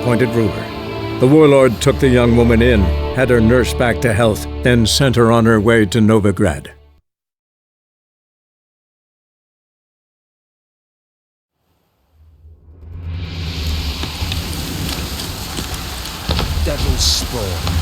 appointed ruler. The warlord took the young woman in, had her nursed back to health, then sent her on her way to Novigrad. Devil's spawn.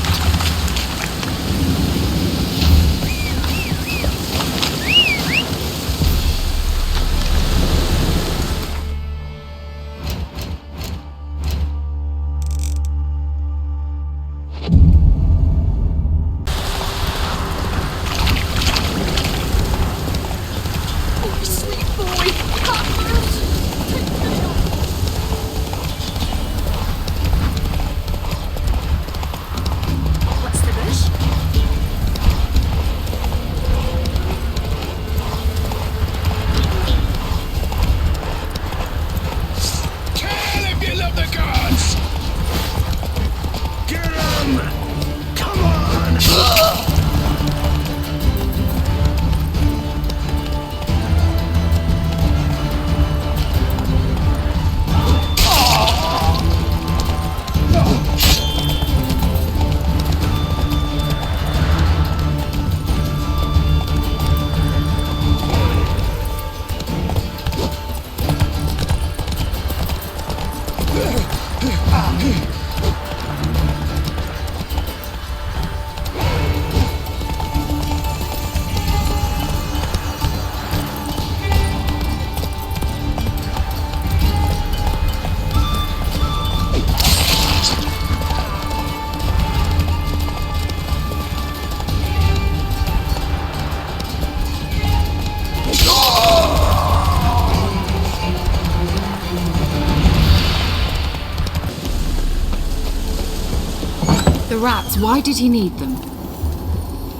The rats, why did he need them?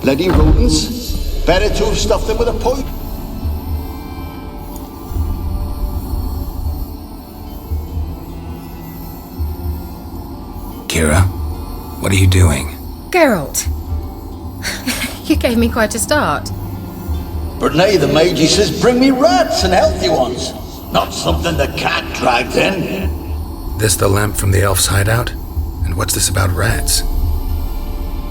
Bloody rodents. Better to have stuffed them with a poison. Kira, what are you doing? Geralt! You gave me quite a start. But now the Magi says bring me rats and healthy ones. Not something the cat dragged in. This the lamp from the elf's hideout? And what's this about rats?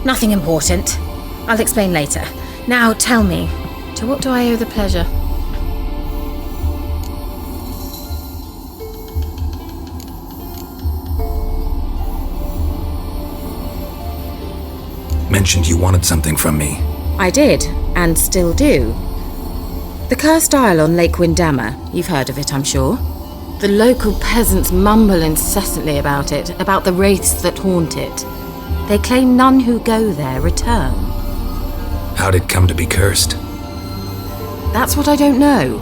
Nothing important. I'll explain later. Now tell me, to what do I owe the pleasure? Mentioned you wanted something from me. I did, and still do. The cursed isle on Lake Windammer, you've heard of it, I'm sure. The local peasants mumble incessantly about it, about the wraiths that haunt it. They claim none who go there return. How'd it come to be cursed? That's what I don't know.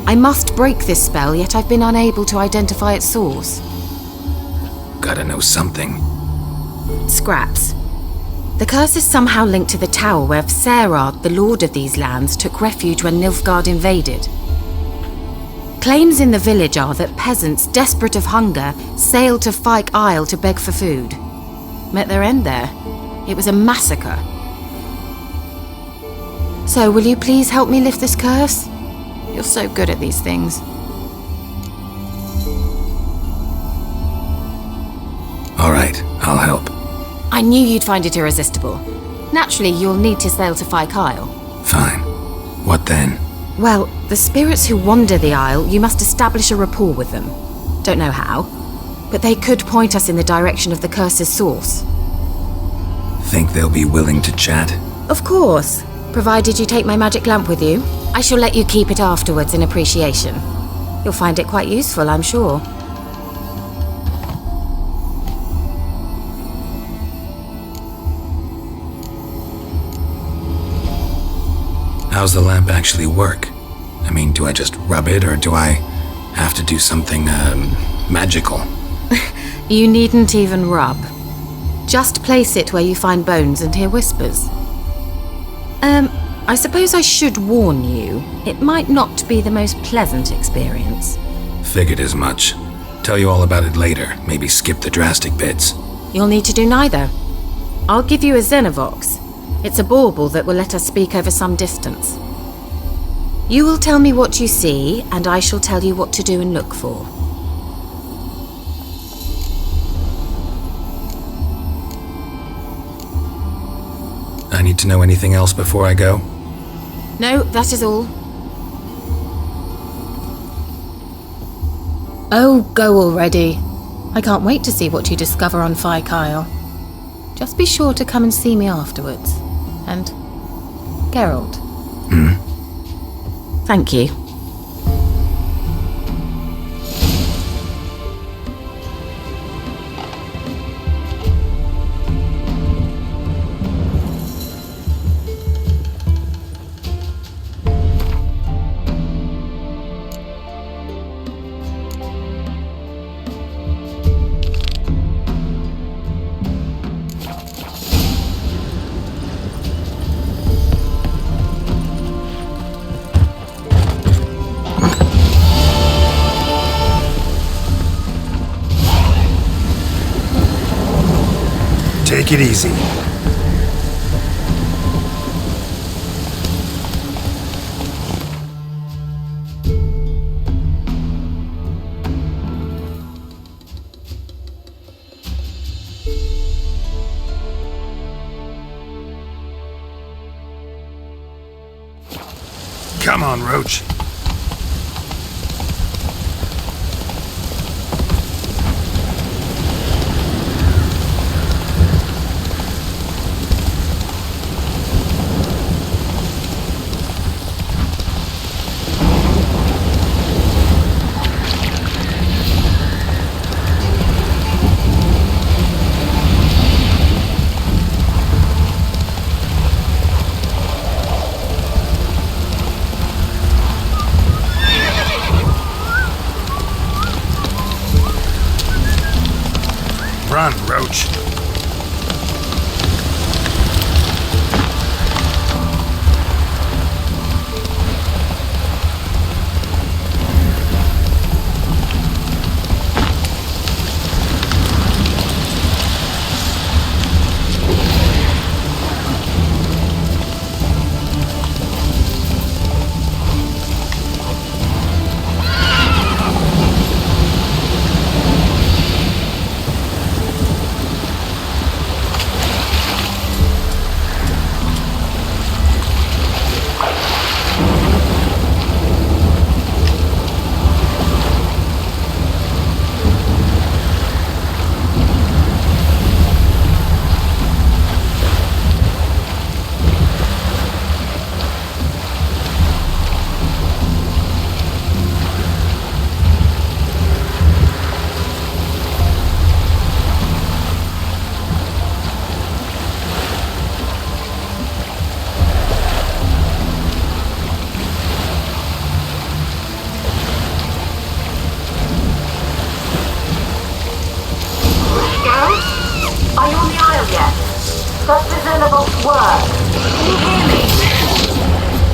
I must break this spell, yet I've been unable to identify its source. Gotta know something. Scraps. The curse is somehow linked to the tower where Serard, the lord of these lands, took refuge when Nilfgaard invaded. Claims in the village are that peasants, desperate of hunger, sailed to Fyke Isle to beg for food. Met their end there. It was a massacre. So, will you please help me lift this curse? You're so good at these things. All right, I'll help. I knew you'd find it irresistible. Naturally, you'll need to sail to Fyke Isle. Fine. What then? Well, the spirits who wander the Isle, you must establish a rapport with them. Don't know how, but they could point us in the direction of the curse's source. Think they'll be willing to chat? Of course, provided you take my magic lamp with you. I shall let you keep it afterwards in appreciation. You'll find it quite useful, I'm sure. How's the lamp actually work? I mean, do I just rub it, or do I have to do something, magical? You needn't even rub. Just place it where you find bones and hear whispers. I suppose I should warn you, it might not be the most pleasant experience. Figured as much. Tell you all about it later, maybe skip the drastic bits. You'll need to do neither. I'll give you a Xenovox. It's a bauble that will let us speak over some distance. You will tell me what you see, and I shall tell you what to do and look for. need to know anything else before I go? No, that is all. Oh, go already. I can't wait to see what you discover on Kyle. Just be sure to come and see me afterwards. And Geralt. Thank you. Take it easy. Come on, Roach. Run, Roach.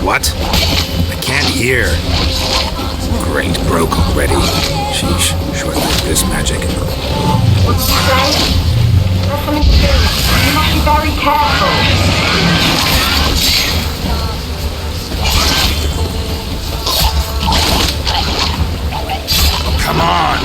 What? I can't hear. Great, broke already. Sheesh, short-lived this magic. What did you say? Listening to things. You must be very careful. Come on!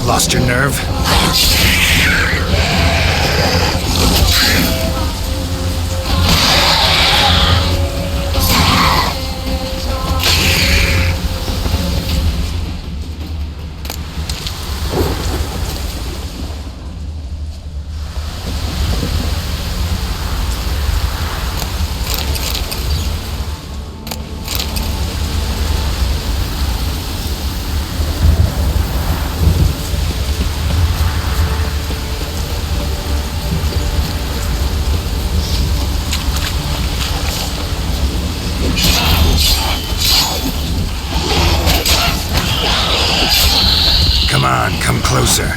Lost your nerve? come closer.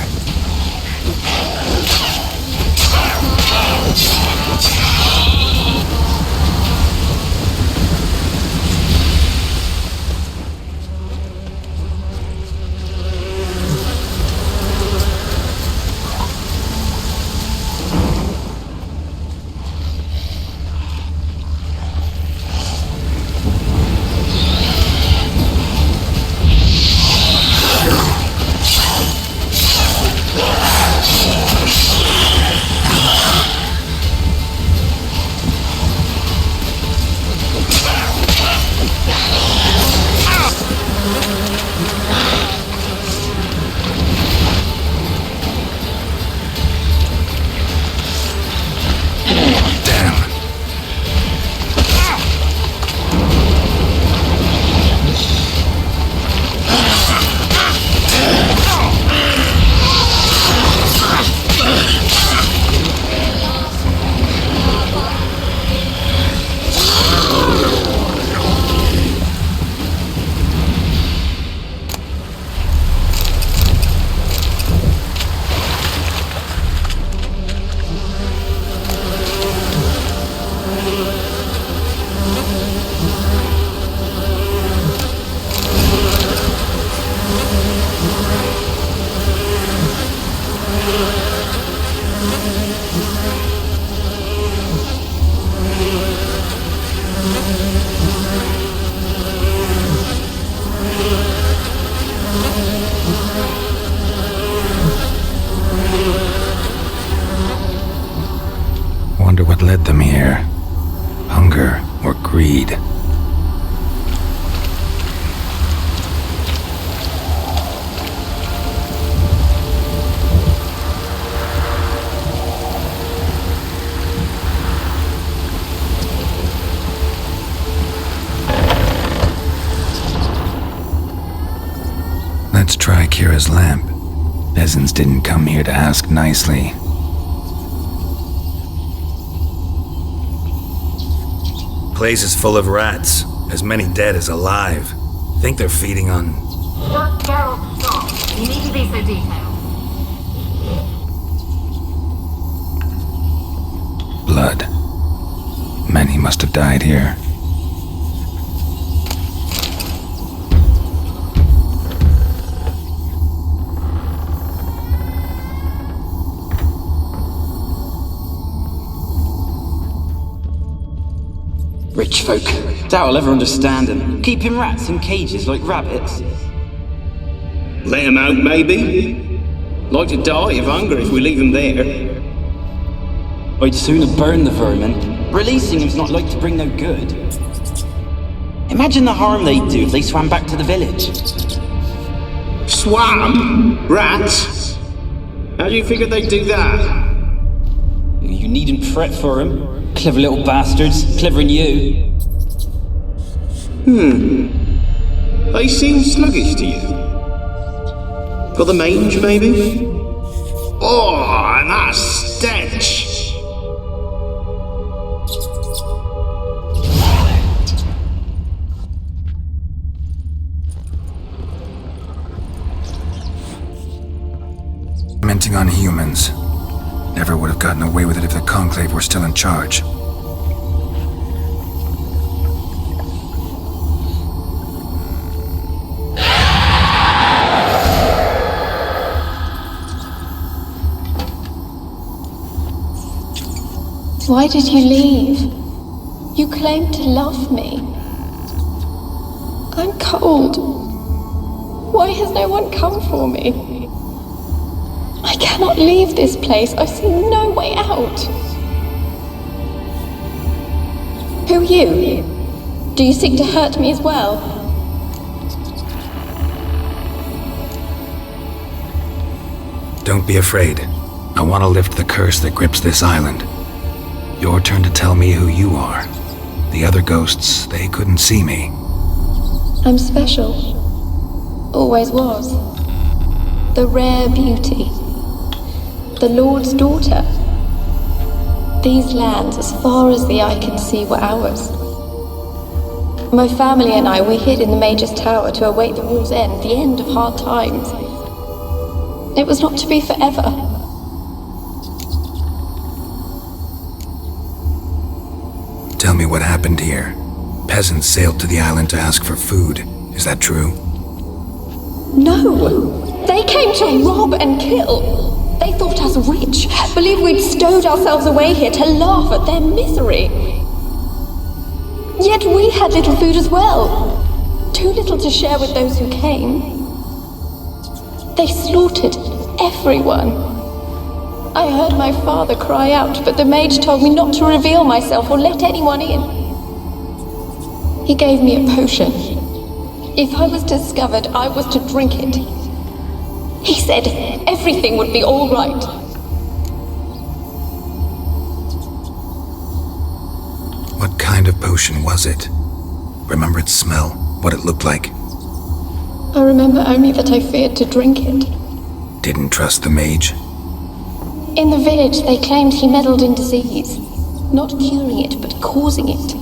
Wonder what led them here. Hunger or greed? Let's try Kira's lamp. Peasants didn't come here to ask nicely. Place is full of rats, as many dead as alive. Think they're feeding on... Gerald, stop. You need to be so detailed. blood. Many must have died here. Rich folk. Doubt I'll ever understand them. Keeping rats in cages like rabbits. Let them out, maybe? Like to die of hunger if we leave them there. I'd sooner burn the vermin. Releasing them's not like to bring no good. Imagine the harm they'd do if they swam back to the village. Swam? Rats? How do you figure they'd do that? You needn't fret for them. Clever little bastards. Clever than you. They seem sluggish to you. Got the mange, maybe? Oh, and that stench! Experimenting on humans. Never would have gotten away with it if the Conclave were still in charge. Why did you leave? You claimed to love me. I'm cold. Why has no one come for me? I cannot leave this place. I see no way out. Who are you? Do you seek to hurt me as well? Don't be afraid. I want to lift the curse that grips this island. Your turn to tell me who you are. The other ghosts, they couldn't see me. I'm special. Always was. The rare beauty. The Lord's daughter. These lands, as far as the eye can see, were ours. My family and I, we hid in the Major's Tower to await the war's end, the end of hard times. It was not to be forever. Tell me what happened here. Peasants sailed to the island to ask for food. Is that true? No! They came to rob and kill. They thought us rich, believed we'd stowed ourselves away here to laugh at their misery. Yet we had little food as well. Too little to share with those who came. They slaughtered everyone. I heard my father cry out, but the mage told me not to reveal myself or let anyone in. He gave me a potion. If I was discovered, I was to drink it. He said everything would be all right. What kind of potion was it? Remember its smell? What it looked like? I remember only that I feared to drink it. Didn't trust the mage? In the village, they claimed he meddled in disease. Not curing it, but causing it.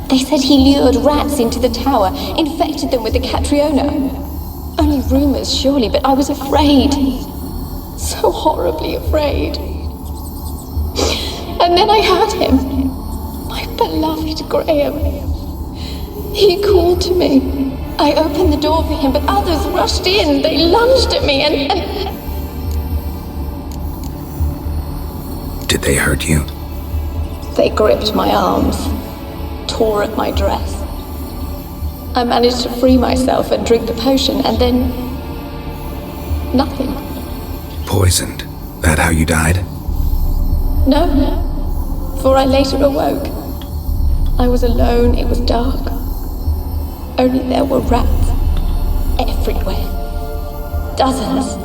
They said he lured rats into the tower, infected them with the Catriona. Only rumors, surely, but I was afraid. So horribly afraid. And then I heard him. My beloved Graham. He called to me. I opened the door for him, but others rushed in. They lunged at me and... Did they hurt you? They gripped my arms, tore at my dress. I managed to free myself and drink the potion, and then... nothing. Poisoned? That how you died? No, for I later awoke. I was alone, it was dark. Only there were rats. Everywhere. Dozens.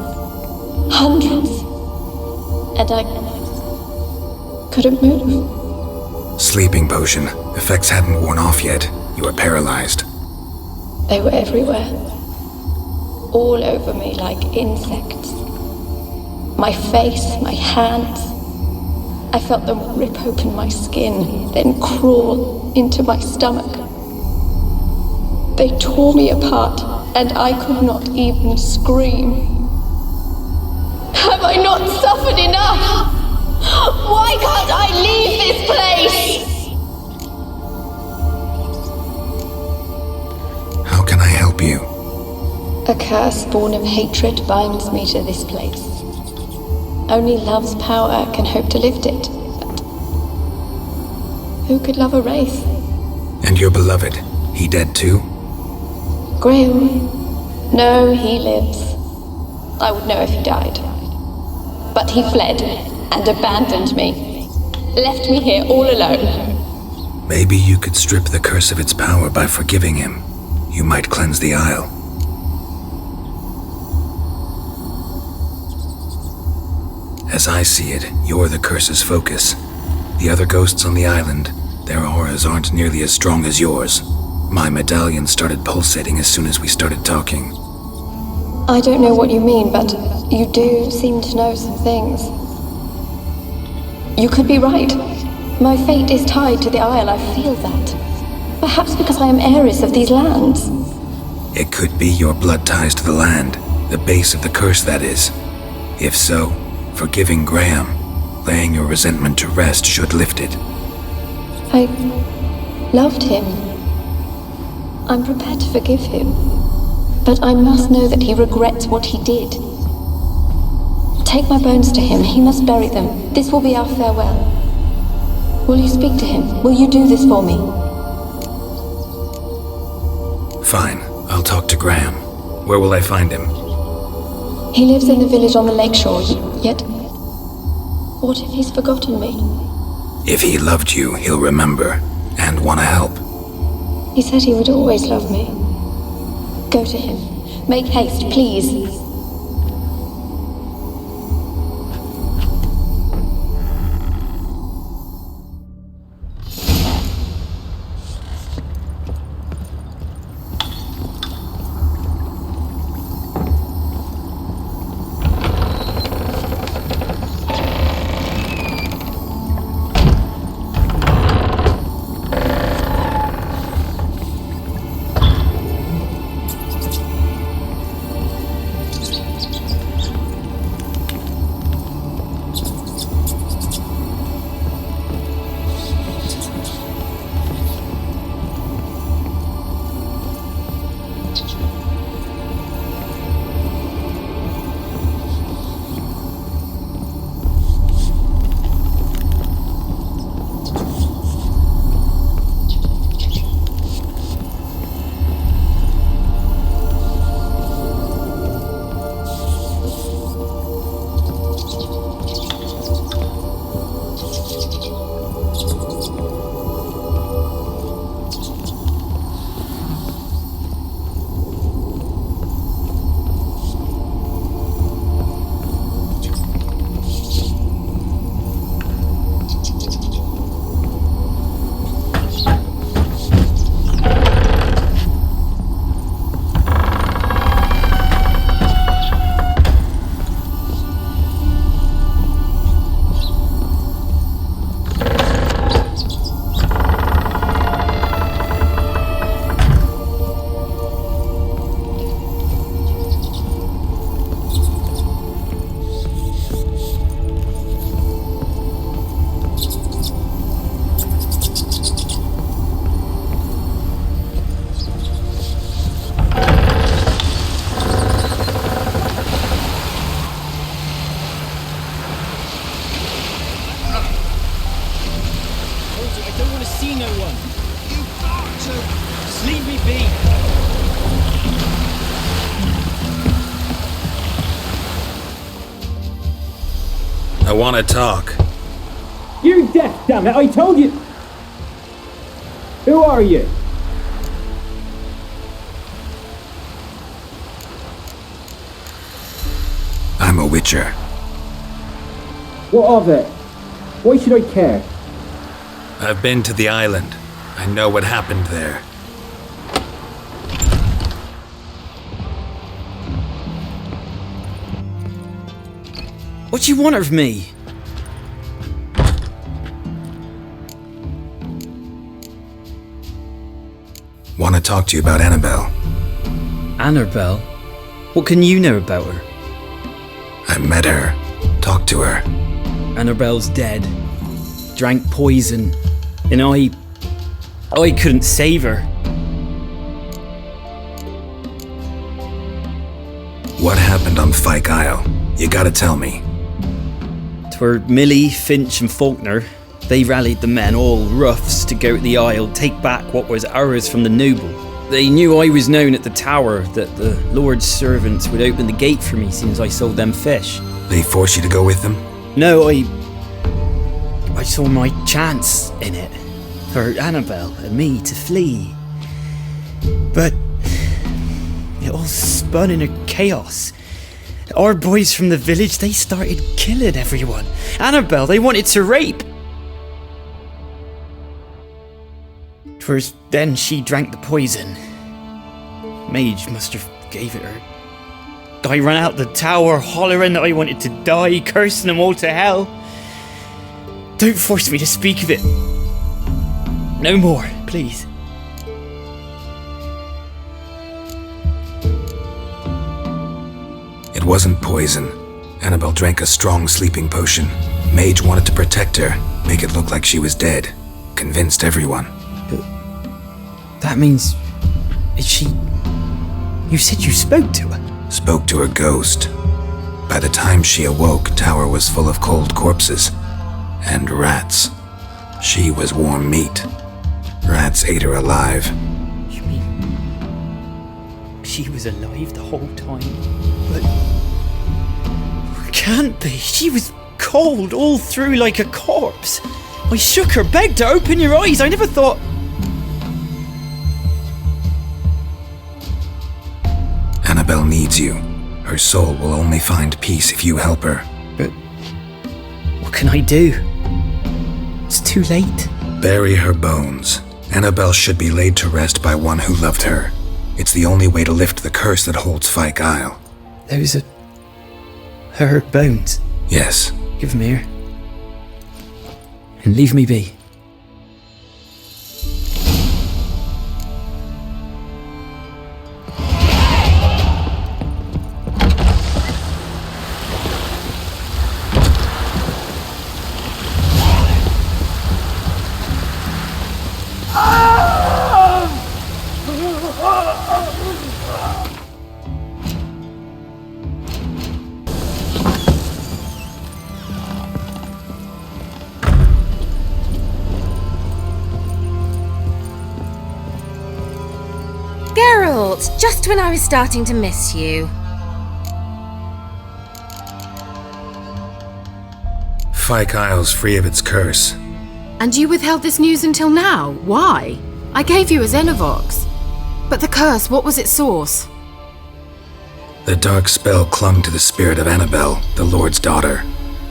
Hundreds. And I couldn't move. Sleeping potion. Effects hadn't worn off yet. You were paralyzed. They were everywhere. All over me like insects. My face, my hands. I felt them rip open my skin, then crawl into my stomach. They tore me apart, and I could not even scream. Have I not suffered enough? Why can't I leave this place? How can I help you? A curse born of hatred binds me to this place. Only love's power can hope to lift it. But who could love a wraith? And your beloved, he dead too? Graham? No, he lives. I would know if he died. But he fled and abandoned me. Left me here all alone. Maybe you could strip the curse of its power by forgiving him. You might cleanse the Isle. As I see it, you're the curse's focus. The other ghosts on the island, their auras aren't nearly as strong as yours. My medallion started pulsating as soon as we started talking. I don't know what you mean, but you do seem to know some things. You could be right. My fate is tied to the Isle, I feel that. Perhaps because I am heiress of these lands. It could be your blood ties to the land, the base of the curse, that is. If so, forgiving Graham, laying your resentment to rest should lift it. I loved him. I'm prepared to forgive him. But I must know that he regrets what he did. Take my bones to him. He must bury them. This will be our farewell. Will you speak to him? Will you do this for me? Fine. I'll talk to Graham. Where will I find him? He lives in the village on the lakeshore, yet... what if he's forgotten me? If he loved you, he'll remember, and want to help. He said he would always love me. Go to him. Make haste, please. see no one. You've got to. Just leave me be. I want to talk. You're deaf, damn it! I told you. Who are you? I'm a witcher. What of it? Why should I care? I've been to the island. I know what happened there. What do you want of me? Want to talk to you about Annabelle. Annabelle? What can you know about her? I met her. Talked to her. Annabelle's dead. Drank poison. And I couldn't save her. What happened on Fyke Isle? You gotta tell me. 'Twere Millie, Finch and Faulkner. They rallied the men, all roughs, to go to the Isle, take back what was ours from the noble. They knew I was known at the tower, that the Lord's servants would open the gate for me soon as I sold them fish. They forced you to go with them? No, I saw my chance in it, for Annabelle and me to flee. But it all spun in a chaos. Our boys from the village, they started killing everyone. Annabelle, they wanted to rape. 'Twas then she drank the poison. Mage must have gave it her. I ran out the tower hollering that I wanted to die, cursing them all to hell. Don't force me to speak of it. No more, please. It wasn't poison. Annabelle drank a strong sleeping potion. Mage wanted to protect her, make it look like she was dead. Convinced everyone. But that means... is she... You said you spoke to her? Spoke to her ghost. By the time she awoke, tower was full of cold corpses. And rats. She was warm meat. Rats ate her alive. You mean... she was alive the whole time? But... can't be. She was cold all through like a corpse. I shook her, begged her, open your eyes. I never thought... Annabelle needs you. Her soul will only find peace if you help her. But... what can I do? It's too late. Bury her bones. Annabelle should be laid to rest by one who loved her. It's the only way to lift the curse that holds Fyke Isle. Those are... her bones. Yes. Give them here. And leave me be. Just when I was starting to miss you. Fyke Isle's free of its curse. And you withheld this news until now? Why? I gave you a Xenovox. But the curse, what was its source? The dark spell clung to the spirit of Annabelle, the Lord's daughter.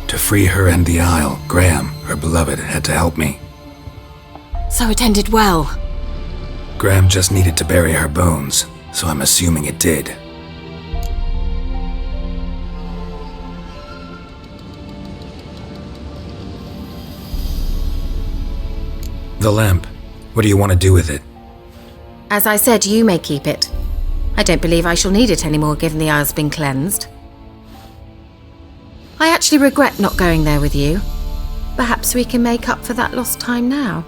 To free her and the Isle, Graham, her beloved, had to help me. So it ended well. Graham just needed to bury her bones, so I'm assuming it did. The lamp. What do you want to do with it? As I said, you may keep it. I don't believe I shall need it anymore, given the Isle's been cleansed. I actually regret not going there with you. Perhaps we can make up for that lost time now.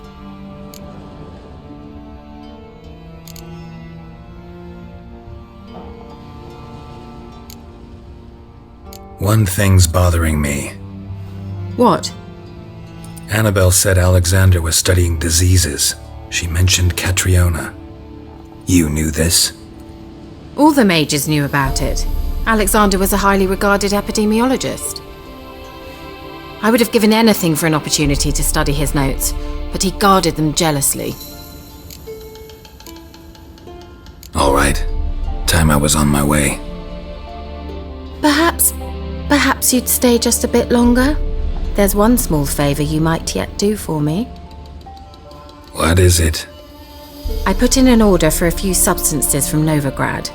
One thing's bothering me. What? Annabelle said Alexander was studying diseases. She mentioned Catriona. You knew this? All the mages knew about it. Alexander was a highly regarded epidemiologist. I would have given anything for an opportunity to study his notes, but he guarded them jealously. All right. Time I was on my way. Perhaps you'd stay just a bit longer? There's one small favor you might yet do for me. What is it? I put in an order for a few substances from Novigrad.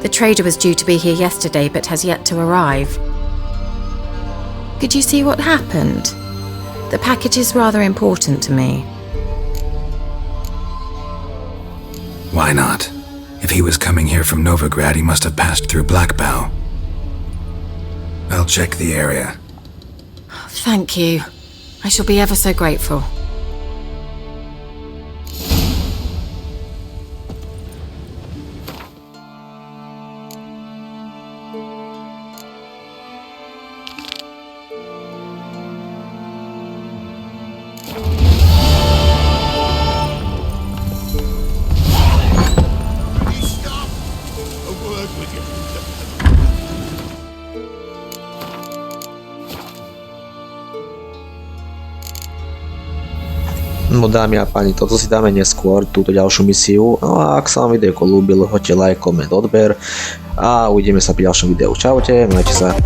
The trader was due to be here yesterday but has yet to arrive. Could you see what happened? The package is rather important to me. Why not? If he was coming here from Novigrad, he must have passed through Blackbow. I'll check the area. Thank you. I shall be ever so grateful. No dámy a páni, toto si dáme neskôr, túto ďalšiu misiu. No a ak sa vám video ľúbilo, hoďte like, koment, odber a uvidíme sa pri ďalšom videu. Čaute, majte sa.